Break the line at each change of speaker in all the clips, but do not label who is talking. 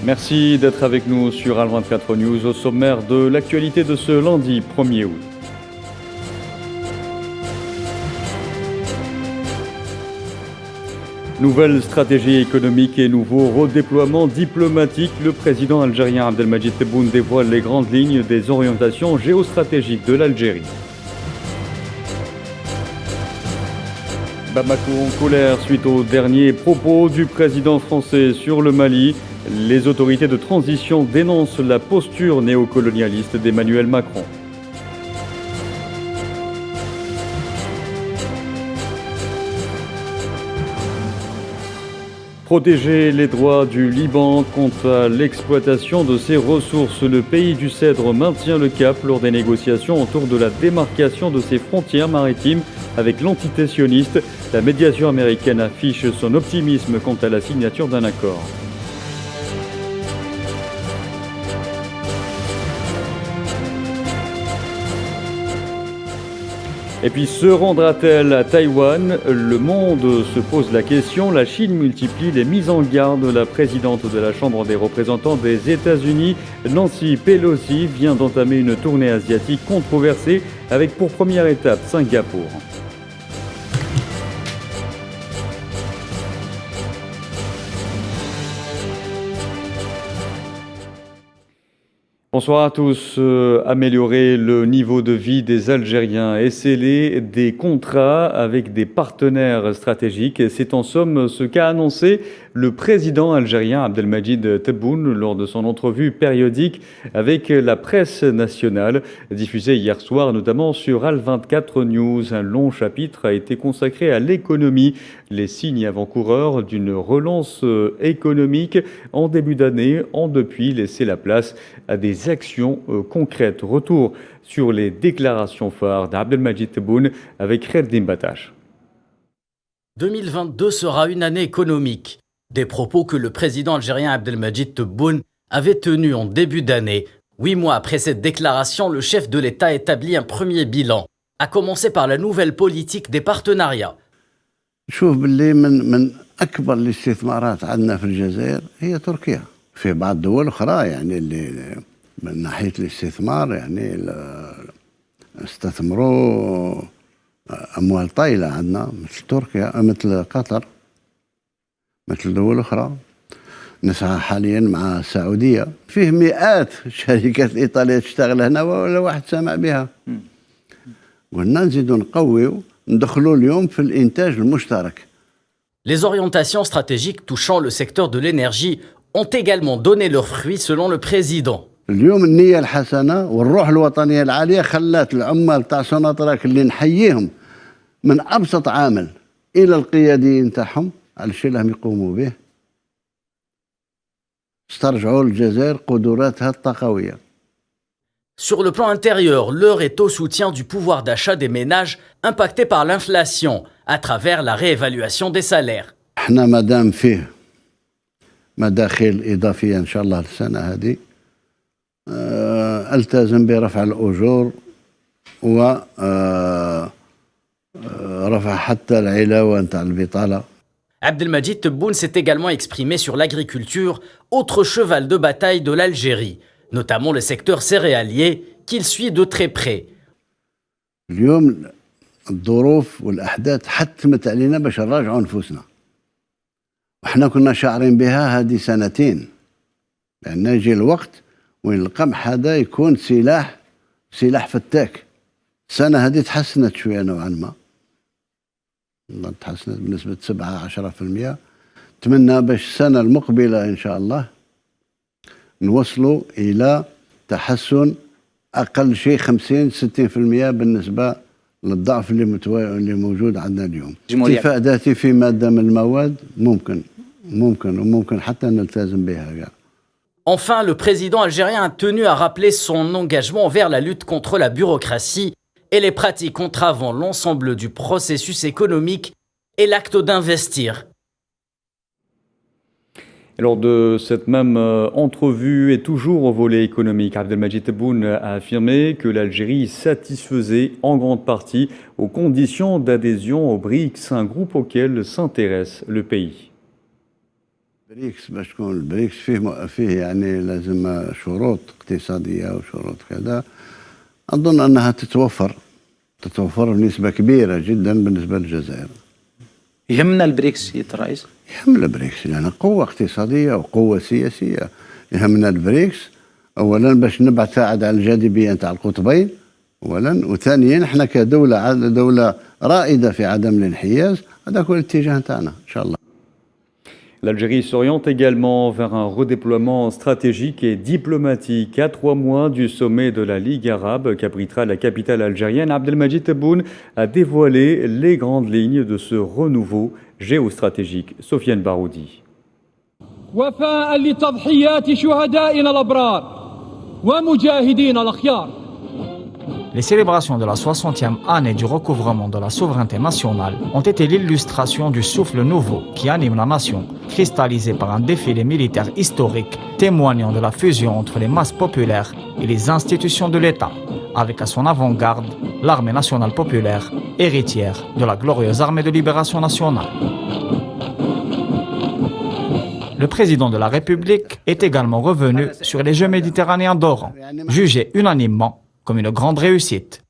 Merci d'être avec nous sur Al24 News au sommaire de l'actualité de ce lundi 1er août. Nouvelle stratégie économique et nouveau redéploiement diplomatique. Le président algérien Abdelmadjid Tebboune dévoile les grandes lignes des orientations géostratégiques de l'Algérie. Bamako en colère suite aux derniers propos du président français sur le Mali. Les autorités de transition dénoncent la posture néocolonialiste d'Emmanuel Macron. Protéger les droits du Liban contre l'exploitation de ses ressources. Le pays du Cèdre maintient le cap lors des négociations autour de la démarcation de ses frontières maritimes avec l'entité sioniste. La médiation américaine affiche son optimisme quant à la signature d'un accord. Et puis, se rendra-t-elle à Taïwan? Le monde se pose la question. La Chine multiplie les mises en garde. La présidente de la Chambre des représentants des États-Unis, Nancy Pelosi, vient d'entamer une tournée asiatique controversée avec pour première étape Singapour. Bonsoir à tous. Améliorer le niveau de vie des Algériens et sceller des contrats avec des partenaires stratégiques. C'est en somme ce qu'a annoncé le président algérien Abdelmadjid Tebboune lors de son entrevue périodique avec la presse nationale, diffusée hier soir notamment sur Al24 News. Un long chapitre a été consacré à l'économie, les signes avant-coureurs d'une relance économique en début d'année ont depuis laissé la place à des actions concrètes. Retour sur les déclarations phares d'Abdelmadjid Tebboune avec Kheldim Batache.
2022 sera une année économique. Des propos que le président algérien Abdelmadjid Tebboune avait tenus en début d'année. 8 mois après cette déclaration, le chef de l'État établit un premier bilan, à commencer par la nouvelle politique des partenariats.
شوف باللي من أكبر الاستثمارات عندنا في الجزائر هي تركيا. في بعض الدول أخرى يعني اللي من ناحية الاستثمار يعني استثمروا أموال طايلة عندنا مثل تركيا مثل قطر مثل دول أخرى. نسعى حاليا مع السعودية فيه مئات الشركات الإيطالية تشتغل هنا ولا واحد سمع بها. قلنا نزيدوا نقويوا ندخلوا اليوم في الإنتاج المشترك.
Les orientations stratégiques touchant le secteur de l'énergie ont également donné leurs fruits selon le président.
اليوم النية الحسنة والروح الوطنية العالية خلات العمال تاع سوناتراك اللي نحييهم من أبسط عامل إلى القياديين تاعهم على الشيء اللي هم يقوموا به استرجعوا الجزائر قدراتها الطاقوية.
Sur le plan intérieur, l'heure est au soutien du pouvoir d'achat des ménages impactés par l'inflation à travers la réévaluation des salaires.
احنا ما دام فيه مداخيل إضافية إن شاء الله السنة هذه التزم برفع الأجور ورفع حتى العلاوة نتاع البطالة.
Abdelmadjid Tebboune s'est également exprimé sur l'agriculture, autre cheval de bataille de l'Algérie, notamment le secteur céréalier qu'il suit de très près.
اليوم الظروف والأحداث حتمت علينا باش نراجعوا نفوسنا. وإحنا كنا شاعرين بها هذه سنتين. لأن يجي الوقت وين القمح هذا يكون سلاح فتاك. السنة هذه تحسنت شوية نوعا ما. تحسنت بنسبة 7-10%. نتمنى باش السنة المقبلة إن شاء الله نوصلوا إلى تحسن أقل شيء 50-60% بالنسبة للضعف اللي موجود عندنا اليوم. اكتفاء ذاتي في مادة من المواد وممكن حتى نلتزم بها.
Enfin, le président algérien a tenu à rappeler son engagement vers la lutte contre la bureaucratie et les pratiques entravant l'ensemble du processus économique et l'acte d'investir.
Lors de cette même entrevue et toujours au volet économique, Abdelmadjid Tebboune a affirmé que l'Algérie satisfaisait en grande partie aux conditions d'adhésion aux BRICS, un groupe auquel s'intéresse le pays.
بريكس باش تكون البريكس فيه يعني لازم شروط اقتصادية وشروط كذا. أظن أنها تتوفر بنسبة كبيرة جدا بالنسبة للجزائر.
يهمنا البريكس سيد الرئيس؟
يهمنا البريكس لأن يعني قوة اقتصادية وقوة سياسية. يهمنا البريكس أولا باش نبعد على الجاذبية نتاع القطبين أولا، وثانيا احنا كدولة رائدة في عدم الانحياز. هذا هو الاتجاه نتاعنا إن شاء الله.
L'Algérie s'oriente également vers un redéploiement stratégique et diplomatique. À 3 mois du sommet de la Ligue arabe qu'abritera la capitale algérienne, Abdelmadjid Tebboune a dévoilé les grandes lignes de ce renouveau géostratégique. Sofiane Baroudi.
وفاء لتضحيات شهدائنا الأبرار ومجاهدينا الأخيار.
Les célébrations de la 60e année du recouvrement de la souveraineté nationale ont été l'illustration du souffle nouveau qui anime la nation, cristallisé par un défilé militaire historique témoignant de la fusion entre les masses populaires et les institutions de l'État, avec à son avant-garde l'armée nationale populaire, héritière de la glorieuse armée de libération nationale. Le président de la République est également revenu sur les Jeux méditerranéens d'Oran, jugés unanimement comme une grande réussite.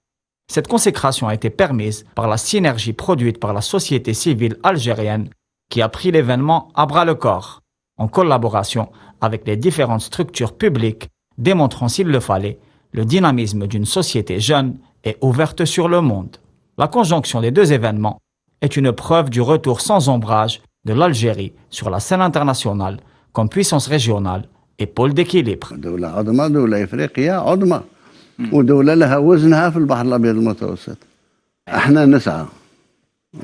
Cette consécration a été permise par la synergie produite par la société civile algérienne qui a pris l'événement à bras-le-corps, en collaboration avec les différentes structures publiques, démontrant s'il le fallait le dynamisme d'une société jeune et ouverte sur le monde. La conjonction des deux événements est une preuve du retour sans ombrage de l'Algérie sur la scène internationale comme puissance régionale et pôle d'équilibre.
ودولة لها وزنها في البحر الأبيض المتوسط. احنا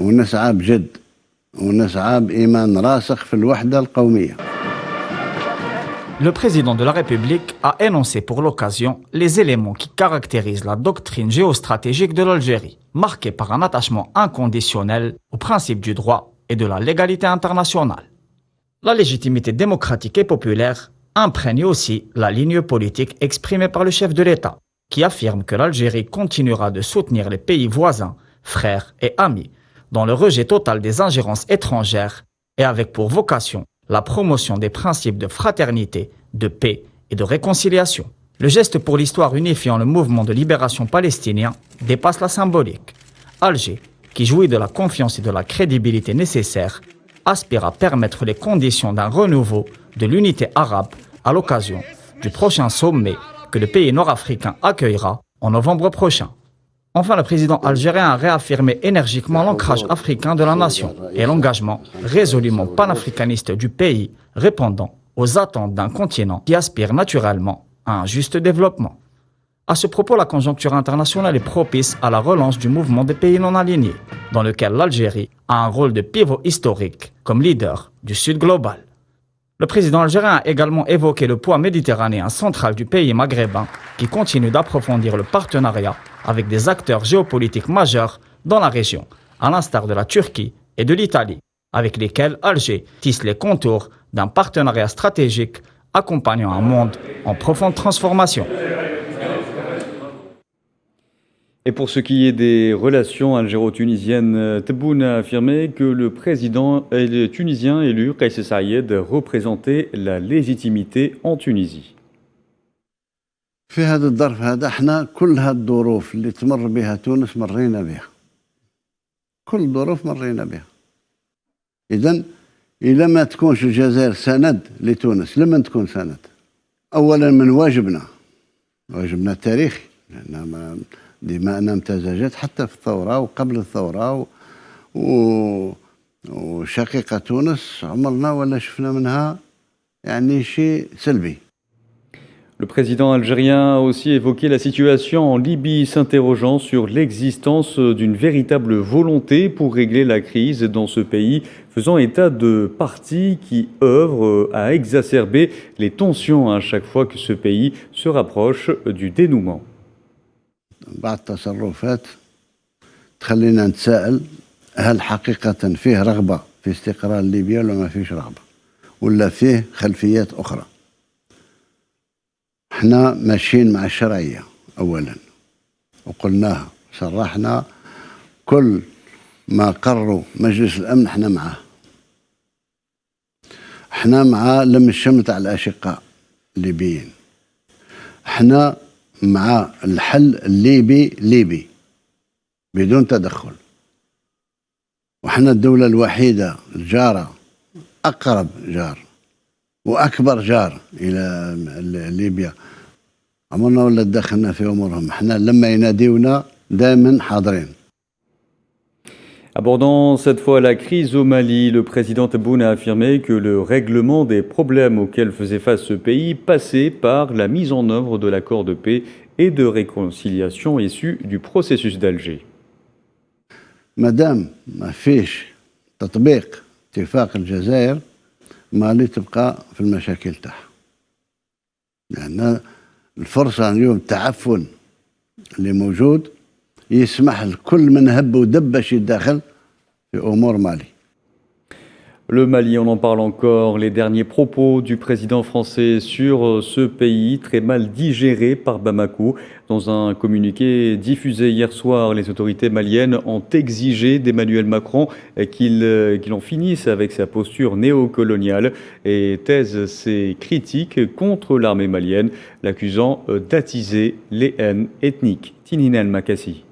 نسعى بجد ونسعى بإيمان راسخ في الوحدة القومية.
Le président de la République a énoncé pour l'occasion les éléments qui caractérisent la doctrine géostratégique de l'Algérie, marquée par un attachement inconditionnel aux principes du droit et de la légalité internationale. La légitimité démocratique et populaire imprègne aussi la ligne politique exprimée par le chef de l'État, qui affirme que l'Algérie continuera de soutenir les pays voisins, frères et amis, dans le rejet total des ingérences étrangères et avec pour vocation la promotion des principes de fraternité, de paix et de réconciliation. Le geste pour l'histoire unifiant le mouvement de libération palestinien dépasse la symbolique. Alger, qui jouit de la confiance et de la crédibilité nécessaires, aspire à permettre les conditions d'un renouveau de l'unité arabe à l'occasion du prochain sommet que le pays nord-africain accueillera en novembre prochain. Enfin, le président algérien a réaffirmé énergiquement l'ancrage africain de la nation et l'engagement résolument panafricaniste du pays, répondant aux attentes d'un continent qui aspire naturellement à un juste développement. À ce propos, la conjoncture internationale est propice à la relance du mouvement des pays non alignés, dans lequel l'Algérie a un rôle de pivot historique comme leader du Sud global. Le président algérien a également évoqué le poids méditerranéen central du pays maghrébin qui continue d'approfondir le partenariat avec des acteurs géopolitiques majeurs dans la région, à l'instar de la Turquie et de l'Italie, avec lesquels Alger tisse les contours d'un partenariat stratégique accompagnant un monde en profonde transformation.
Et pour ce qui est des relations algéro-tunisiennes, Tebboune a affirmé que le président tunisien élu, Kais Saïed, représentait la légitimité en Tunisie.
في هذا الظرف هذا احنا كل هالظروف اللي تمر بها تونس مرينا بها. كل الظروف مرينا بها. إذن إذا ما تكونش الجزائر سند لتونس لمن تكون سند؟ أولا من واجبنا التاريخي لأن دماءنا امتزجت حتى في الثورة وقبل الثورة وشقيقة تونس عمرنا ولا شفنا منها يعني شيء سلبي.
Le président algérien a aussi évoqué la situation en Libye, s'interrogeant sur l'existence d'une véritable volonté pour régler la crise dans ce pays, faisant état de partis qui œuvrent à exacerber les tensions à chaque fois que ce pays se rapproche du dénouement.
بعض التصرفات تخلينا نتساءل هل حقيقة فيه رغبة في استقرار ليبيا ولا ما فيش رغبة ولا فيه خلفيات أخرى. احنا ماشيين مع الشرعية أولا وقلناها صرحنا كل ما قرروا مجلس الأمن احنا معه. احنا مع لم الشمل على الأشقاء الليبيين. احنا مع الحل الليبي بدون تدخل. وحنا الدولة الوحيدة الجارة، أقرب جار وأكبر جار إلى ليبيا. عمرنا ولا تدخلنا في أمورهم، احنا لما يناديونا دائما حاضرين.
Abordant cette fois la crise au Mali, le président Tebboune a affirmé que le règlement des problèmes auxquels faisait face ce pays passait par la mise en œuvre de l'accord de paix et de réconciliation issu du processus d'Alger.
مادام ما فيش تطبيق اتفاق الجزائر، مالي تبقى في المشاكل تاعها. لأن الفرصة اليوم التعفن اللي موجود يسمح لكل من هب ودب باش يتداخل في أمور مالي.
Le Mali, on en parle encore. Les derniers propos du président français sur ce pays très mal digéré par Bamako. Dans un communiqué diffusé hier soir, les autorités maliennes ont exigé d'Emmanuel Macron qu'il en finisse avec sa posture néocoloniale et taise ses critiques contre l'armée malienne, l'accusant d'attiser les haines ethniques. Tinine Makassi.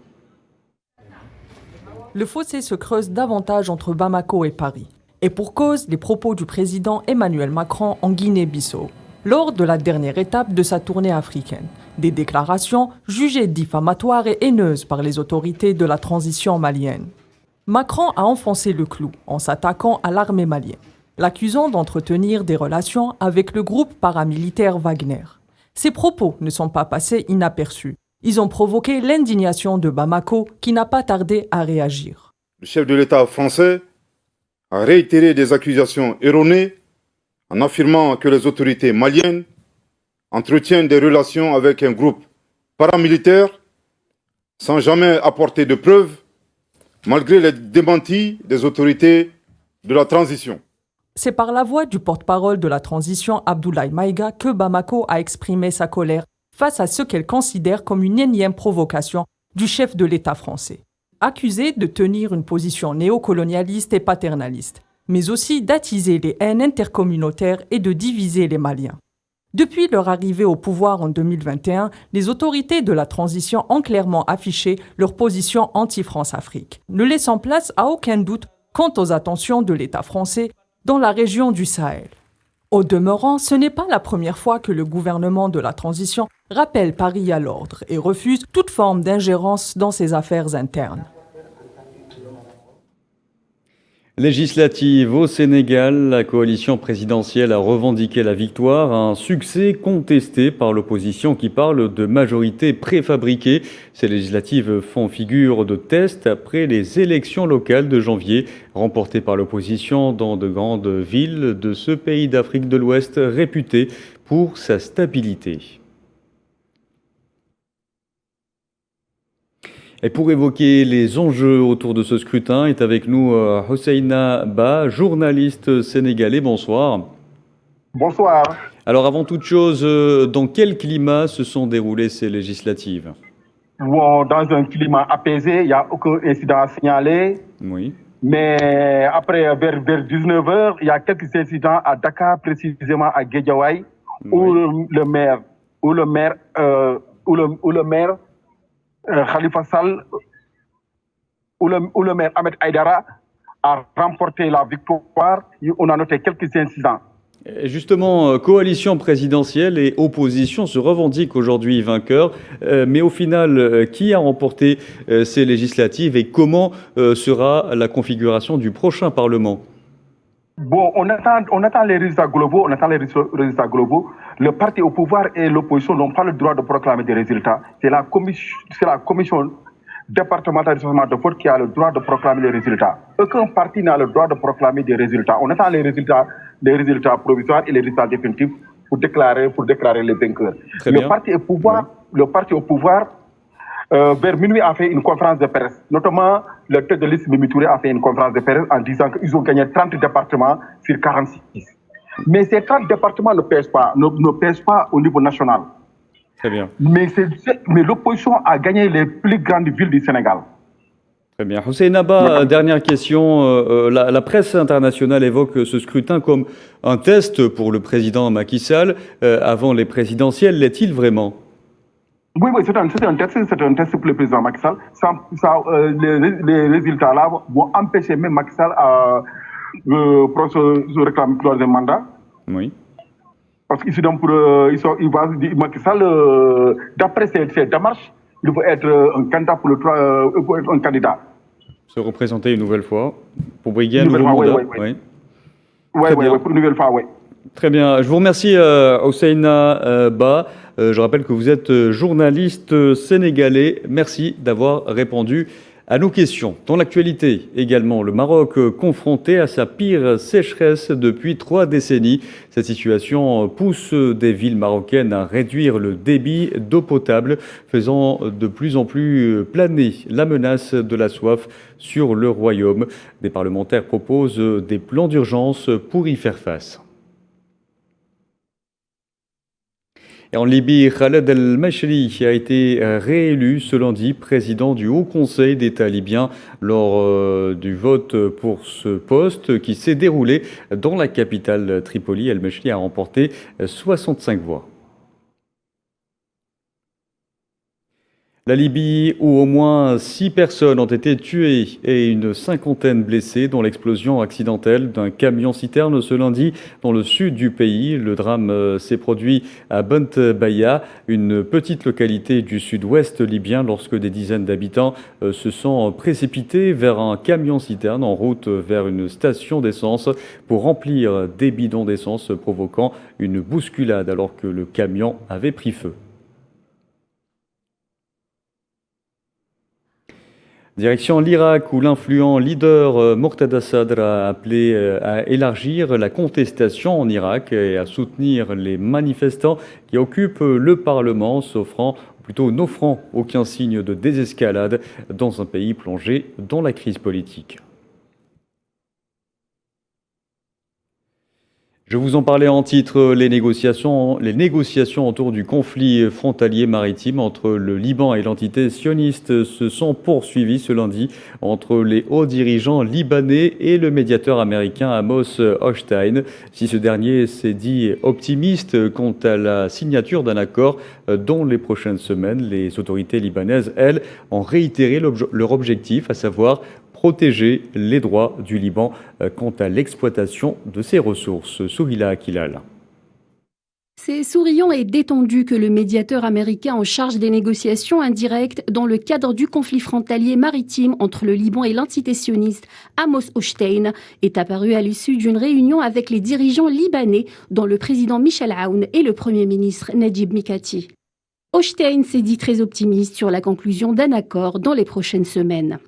Le fossé se creuse davantage entre Bamako et Paris. Et pour cause, les propos du président Emmanuel Macron en Guinée-Bissau, lors de la dernière étape de sa tournée africaine. Des déclarations jugées diffamatoires et haineuses par les autorités de la transition malienne. Macron a enfoncé le clou en s'attaquant à l'armée malienne, l'accusant d'entretenir des relations avec le groupe paramilitaire Wagner. Ces propos ne sont pas passés inaperçus. Ils ont provoqué l'indignation de Bamako qui n'a pas tardé à réagir.
Le chef de l'État français a réitéré des accusations erronées en affirmant que les autorités maliennes entretiennent des relations avec un groupe paramilitaire sans jamais apporter de preuves, malgré les démentis des autorités de la transition.
C'est par la voix du porte-parole de la transition, Abdoulaye Maïga, que Bamako a exprimé sa colère face à ce qu'elle considère comme une énième provocation du chef de l'État français. Accusé de tenir une position néocolonialiste et paternaliste, mais aussi d'attiser les haines intercommunautaires et de diviser les Maliens. Depuis leur arrivée au pouvoir en 2021, les autorités de la transition ont clairement affiché leur position anti-France-Afrique, ne laissant place à aucun doute quant aux attentions de l'État français dans la région du Sahel. Au demeurant, ce n'est pas la première fois que le gouvernement de la transition rappelle Paris à l'ordre et refuse toute forme d'ingérence dans ses affaires internes.
Législative au Sénégal, la coalition présidentielle a revendiqué la victoire, un succès contesté par l'opposition qui parle de majorité préfabriquée. Ces législatives font figure de test après les élections locales de janvier, remportées par l'opposition dans de grandes villes de ce pays d'Afrique de l'Ouest réputé pour sa stabilité. Et pour évoquer les enjeux autour de ce scrutin, est avec nous Husseina Ba, journaliste sénégalais. Bonsoir.
Bonsoir.
Alors avant toute chose, dans quel climat se sont déroulées ces législatives?
Bon, dans un climat apaisé, il n'y a aucun incident à signaler.
Oui.
Mais après, vers 19h, il y a quelques incidents à Dakar, précisément à Guédiawaye, oui, où le maire Khalifa Sall, où le maire Ahmed Aïdara a remporté la victoire. On a noté quelques incidents.
Et justement, coalition présidentielle et opposition se revendiquent aujourd'hui vainqueurs. Mais au final, qui a remporté ces législatives et comment sera la configuration du prochain Parlement?
Bon, on attend les résultats globaux. Le parti au pouvoir et l'opposition n'ont pas le droit de proclamer des résultats. C'est la commission départementale de vote qui a le droit de proclamer les résultats. Aucun parti n'a le droit de proclamer des résultats. On attend les résultats provisoires et les résultats définitifs pour déclarer les vainqueurs. Le parti au pouvoir, vers minuit, a fait une conférence de presse. Notamment, le tête de liste Mimi Touré a fait une conférence de presse en disant qu'ils ont gagné 30 départements sur 46. Mais ces 30 départements ne pèsent pas au niveau national.
Très bien.
Mais l'opposition a gagné les plus grandes villes du Sénégal.
Très bien. Hussein Abba, dernière question. La presse internationale évoque ce scrutin comme un test pour le président Macky Sall avant les présidentielles. L'est-il vraiment?
Oui, c'est un test pour le président Macky Sall. Les résultats-là vont empêcher même Macky Sall pour se réclamer pour le mandat.
Oui.
Parce qu'il va Macky Sall, d'après ses démarches, il faut être un candidat pour être un candidat.
Se représenter une nouvelle fois pour briguer un nouveau mandat.
Oui, pour une nouvelle fois, oui.
Très bien. Je vous remercie, Hussein Ba. Je rappelle que vous êtes journaliste sénégalais. Merci d'avoir répondu à nos questions. Dans l'actualité également, le Maroc confronté à sa pire sécheresse depuis 3 décennies. Cette situation pousse des villes marocaines à réduire le débit d'eau potable, faisant de plus en plus planer la menace de la soif sur le royaume. Des parlementaires proposent des plans d'urgence pour y faire face. Et en Libye, Khaled El-Meshri a été réélu ce lundi président du Haut Conseil d'État libyen lors du vote pour ce poste qui s'est déroulé dans la capitale Tripoli. El-Meshri a remporté 65 voix. La Libye, où au moins 6 personnes ont été tuées et une cinquantaine blessées dans l'explosion accidentelle d'un camion-citerne ce lundi dans le sud du pays. Le drame s'est produit à Bent Baya, une petite localité du sud-ouest libyen, lorsque des dizaines d'habitants se sont précipités vers un camion-citerne en route vers une station d'essence pour remplir des bidons d'essence, provoquant une bousculade alors que le camion avait pris feu. Direction l'Irak, où l'influent leader Moqtada Sadr a appelé à élargir la contestation en Irak et à soutenir les manifestants qui occupent le Parlement, n'offrant aucun signe de désescalade dans un pays plongé dans la crise politique. Je vous en parlais en titre, les négociations autour du conflit frontalier maritime entre le Liban et l'entité sioniste se sont poursuivies ce lundi entre les hauts dirigeants libanais et le médiateur américain Amos Hochstein. Si ce dernier s'est dit optimiste quant à la signature d'un accord dans les prochaines semaines, les autorités libanaises, elles, ont réitéré leur objectif, à savoir protéger les droits du Liban quant à l'exploitation de ses ressources. Souhila Akilal.
C'est souriant et détendu que le médiateur américain en charge des négociations indirectes dans le cadre du conflit frontalier maritime entre le Liban et l'entité sioniste Amos Hochstein est apparu à l'issue d'une réunion avec les dirigeants libanais, dont le président Michel Aoun et le premier ministre Najib Mikati. Hochstein s'est dit très optimiste sur la conclusion d'un accord dans les prochaines semaines.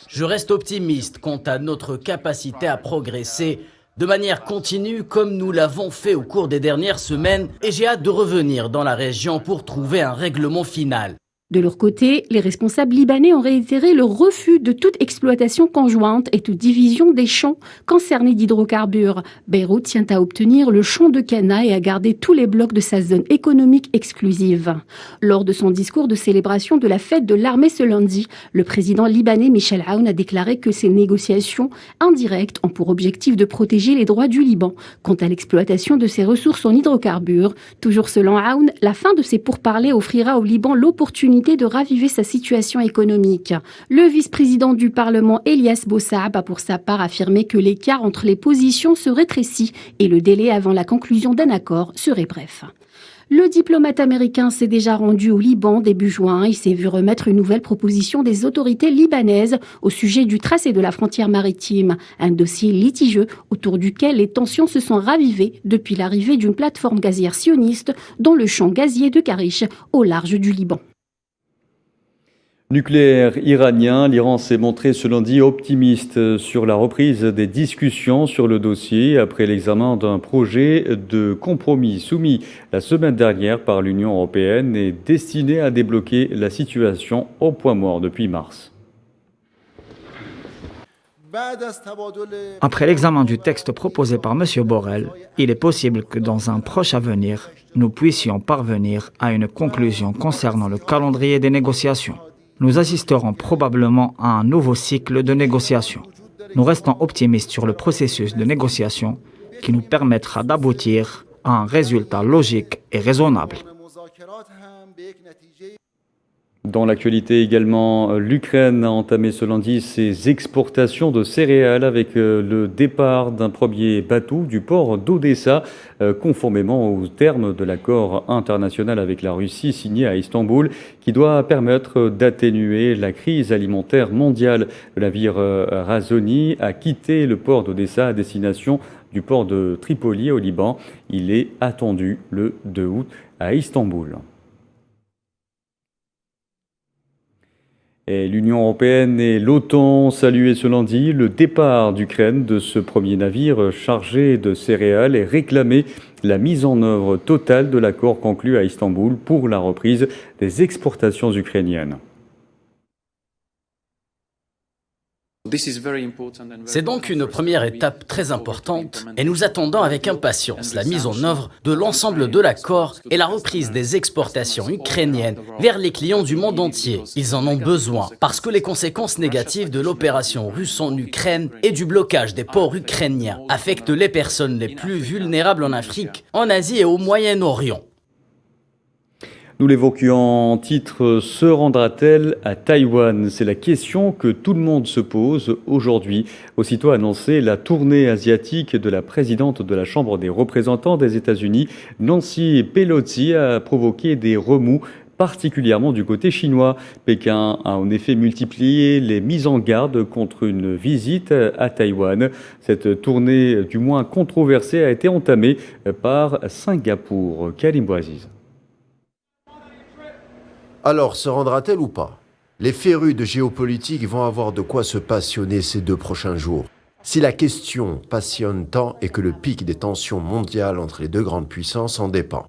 Je reste optimiste quant à notre capacité à progresser de manière continue comme nous l'avons fait au cours des dernières semaines et j'ai hâte de revenir dans la région pour trouver un règlement final.
De leur côté, les responsables libanais ont réitéré leur refus de toute exploitation conjointe et toute division des champs concernés d'hydrocarbures. Beyrouth tient à obtenir le champ de Cana et à garder tous les blocs de sa zone économique exclusive. Lors de son discours de célébration de la fête de l'armée ce lundi, le président libanais Michel Aoun a déclaré que ces négociations indirectes ont pour objectif de protéger les droits du Liban quant à l'exploitation de ses ressources en hydrocarbures. Toujours selon Aoun, la fin de ces pourparlers offrira au Liban l'opportunité de raviver sa situation économique. Le vice-président du Parlement, Elias Bossaab, a pour sa part affirmé que l'écart entre les positions se rétrécit et le délai avant la conclusion d'un accord serait bref. Le diplomate américain s'est déjà rendu au Liban début juin. Il s'est vu remettre une nouvelle proposition des autorités libanaises au sujet du tracé de la frontière maritime. Un dossier litigieux autour duquel les tensions se sont ravivées depuis l'arrivée d'une plateforme gazière sioniste dans le champ gazier de Karish au large du Liban.
Nucléaire iranien, l'Iran s'est montré ce lundi optimiste sur la reprise des discussions sur le dossier après l'examen d'un projet de compromis soumis la semaine dernière par l'Union européenne et destiné à débloquer la situation au point mort depuis mars.
Après l'examen du texte proposé par M. Borrell, il est possible que dans un proche avenir, nous puissions parvenir à une conclusion concernant le calendrier des négociations. nous assisterons probablement à un nouveau cycle de négociations. Nous restons optimistes sur le processus de négociation qui nous permettra d'aboutir à un résultat logique et raisonnable.
Dans l'actualité également, l'Ukraine a entamé ce lundi ses exportations de céréales avec le départ d'un premier bateau du port d'Odessa, conformément aux termes de l'accord international avec la Russie signé à Istanbul, qui doit permettre d'atténuer la crise alimentaire mondiale. Le navire Razoni a quitté le port d'Odessa à destination du port de Tripoli au Liban. Il est attendu le 2 août à Istanbul. Et l'Union européenne et l'OTAN ont salué ce lundi le départ d'Ukraine de ce premier navire chargé de céréales et réclamé la mise en œuvre totale de l'accord conclu à Istanbul pour la reprise des exportations ukrainiennes.
C'est donc une première étape très importante et nous attendons avec impatience la mise en œuvre de l'ensemble de l'accord et la reprise des exportations ukrainiennes vers les clients du monde entier. Ils en ont besoin parce que les conséquences négatives de l'opération russe en Ukraine et du blocage des ports ukrainiens affectent les personnes les plus vulnérables en Afrique, en Asie et au Moyen-Orient.
Nous l'évoquions en titre, se rendra-t-elle à Taïwan? C'est la question que tout le monde se pose aujourd'hui. Aussitôt annoncé la tournée asiatique de la présidente de la Chambre des représentants des États-Unis, Nancy Pelosi, a provoqué des remous, particulièrement du côté chinois. Pékin a en effet multiplié les mises en garde contre une visite à Taïwan. Cette tournée, du moins controversée, a été entamée par Singapour. Karim Bouaziz.
Alors, se rendra-t-elle ou pas? Les férus de géopolitique vont avoir de quoi se passionner ces 2 prochains jours. Si la question passionne tant et que le pic des tensions mondiales entre les 2 grandes puissances en dépend.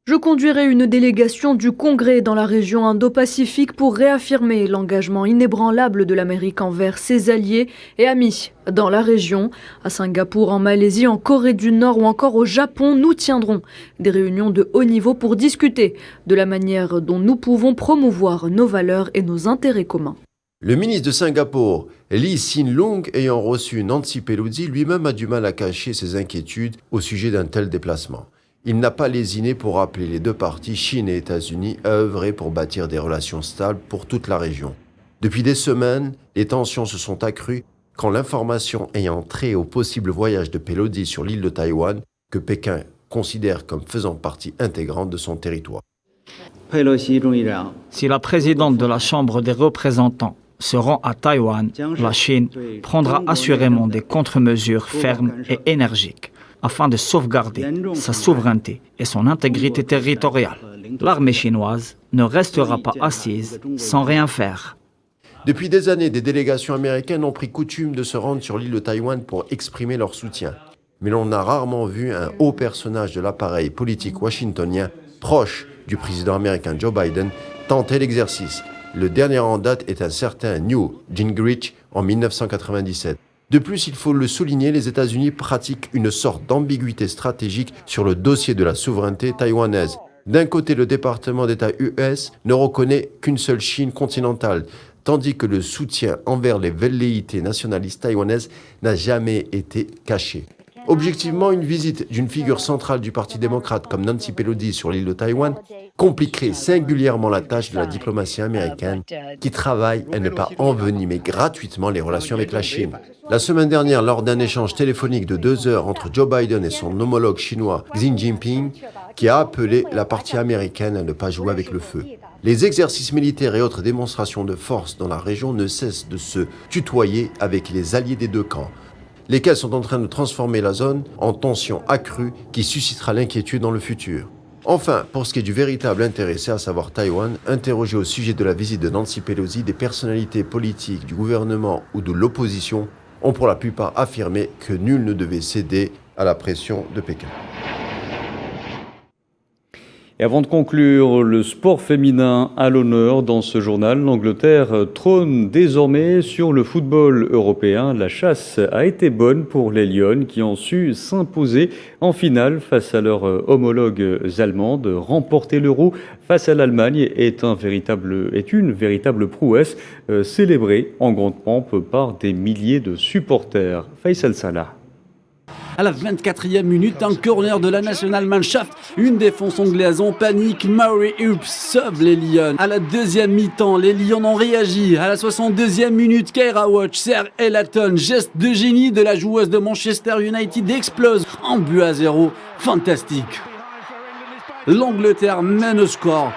Je conduirai une délégation du Congrès dans la région Indo-Pacifique pour réaffirmer l'engagement inébranlable de l'Amérique envers ses alliés et amis dans la région. À Singapour, en Malaisie, en Corée du Nord ou encore au Japon, nous tiendrons des réunions de haut niveau pour discuter de la manière dont nous pouvons promouvoir nos valeurs et nos intérêts communs.
Le ministre de Singapour, Lee Hsien Loong, ayant reçu Nancy Pelosi, lui-même a du mal à cacher ses inquiétudes au sujet d'un tel déplacement. Il n'a pas lésiné pour appeler les 2 parties, Chine et États-Unis, à œuvrer pour bâtir des relations stables pour toute la région. Depuis des semaines, les tensions se sont accrues quand l'information ayant trait au possible voyage de Pelosi sur l'île de Taïwan, que Pékin considère comme faisant partie intégrante de son territoire.
Si la présidente de la Chambre des représentants se rend à Taïwan, la Chine prendra assurément des contre-mesures fermes et énergiques afin de sauvegarder sa souveraineté et son intégrité territoriale. L'armée chinoise ne restera pas assise sans rien faire.
Depuis des années, des délégations américaines ont pris coutume de se rendre sur l'île de Taïwan pour exprimer leur soutien. Mais l'on a rarement vu un haut personnage de l'appareil politique washingtonien, proche du président américain Joe Biden, tenter l'exercice. Le dernier en date est un certain Newt Gingrich en 1997. De plus, il faut le souligner, les États-Unis pratiquent une sorte d'ambiguïté stratégique sur le dossier de la souveraineté taïwanaise. D'un côté, le département d'État US ne reconnaît qu'une seule Chine continentale, tandis que le soutien envers les velléités nationalistes taïwanaises n'a jamais été caché. Objectivement, une visite d'une figure centrale du Parti démocrate comme Nancy Pelosi sur l'île de Taïwan compliquerait singulièrement la tâche de la diplomatie américaine qui travaille à ne pas envenimer gratuitement les relations avec la Chine. La semaine dernière, lors d'un échange téléphonique de 2 heures entre Joe Biden et son homologue chinois Xi Jinping, qui a appelé la partie américaine à ne pas jouer avec le feu. Les exercices militaires et autres démonstrations de force dans la région ne cessent de se tutoyer avec les alliés des 2 camps, lesquels sont en train de transformer la zone en tension accrue qui suscitera l'inquiétude dans le futur. Enfin, pour ce qui est du véritable intéressé, à savoir Taïwan, interrogé au sujet de la visite de Nancy Pelosi, des personnalités politiques du gouvernement ou de l'opposition ont pour la plupart affirmé que nul ne devait céder à la pression de Pékin.
Et avant de conclure, le sport féminin à l'honneur dans ce journal. L'Angleterre trône désormais sur le football européen. La chasse a été bonne pour les Lionnes qui ont su s'imposer en finale face à leurs homologues allemandes. Remporter l'Euro face à l'Allemagne est une véritable prouesse célébrée en grande pompe par des milliers de supporters. Faisal Salah.
À la 24e minute, un corner de la Nationalmannschaft, une défense anglaise en panique, Murray Hoops sauve les Lions. À la deuxième mi-temps, les Lions ont réagi. À la 62e minute, Keira Walsh sert Elaton, geste de génie de la joueuse de Manchester United explose. 1-0, fantastique. L'Angleterre mène au score.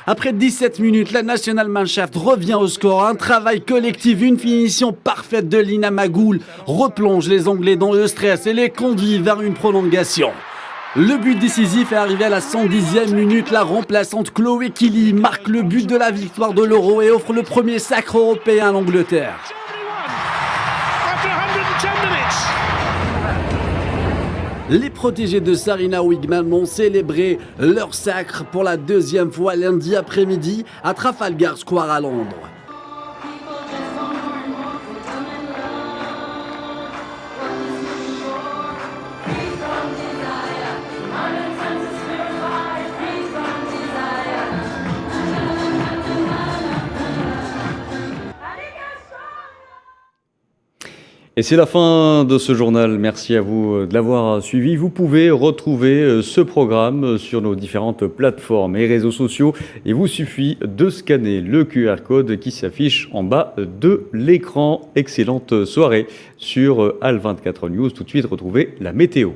Après 17 minutes, la Nationalmannschaft revient au score. Un travail collectif, une finition parfaite de Lina Magoul replonge les Anglais dans le stress et les conduit vers une prolongation. Le but décisif est arrivé à la 110e minute. La remplaçante Chloé Kelly marque le but de la victoire de l'Euro et offre le premier sacre européen à l'Angleterre. Les protégés de Sarina Wiegman ont célébré leur sacre pour la deuxième fois lundi après-midi à Trafalgar Square à Londres.
Et c'est la fin de ce journal. Merci à vous de l'avoir suivi. Vous pouvez retrouver ce programme sur nos différentes plateformes et réseaux sociaux. Il vous suffit de scanner le QR code qui s'affiche en bas de l'écran. Excellente soirée sur Al 24 News. Tout de suite, retrouvez la météo.